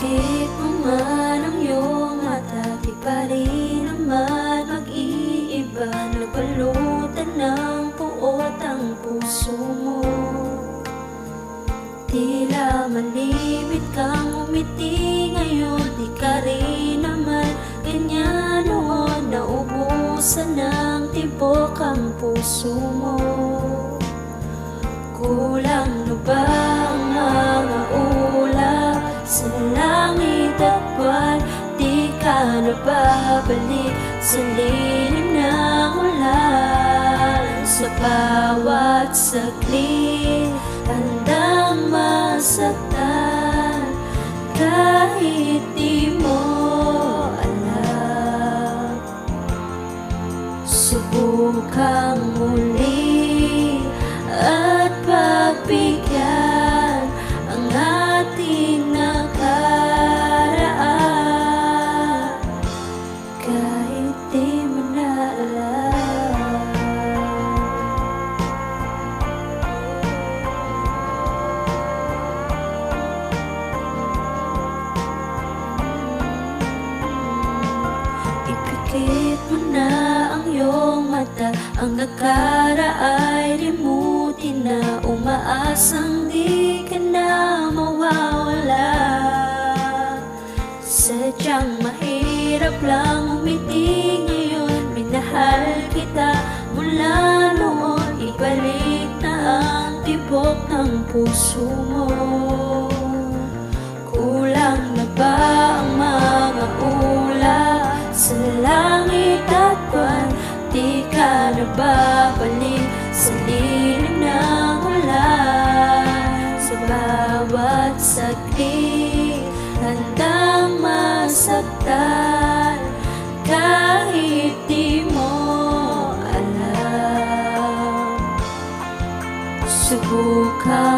Ipikit mo man ang iyong mata, di pa rin naman mag-iiba. Nabalutan ng puot ang puso mo. Tila malimit kang umiti ngayon, di ka rin naman ganyan noon. Naubusan ng tibok ang puso mo. Kulang na ba ang mga ulap sa langit at buwan? Di ka na babalik sa lilim ng ulan. Sa bawat saglit handang masaktan, kahit di mo alam. Subukang muli at pagbigyan ang ating nakaraan, kahit di mo na alam. Ipikit mo na ang iyong mata, ang nakaraan ay limutin na. Umaasang di ka na mawawala. Sadyang mahirap lang umiti ngayon. Minahal kita mula noon, ibalik na ang tibok ng puso mo. Kulang na ba ang mga ulap sa langit at buwan? Di ka na babalik sa lilim ng ulan. Sa bawat saglit handang masaktan, kahit di mo alam. Subukan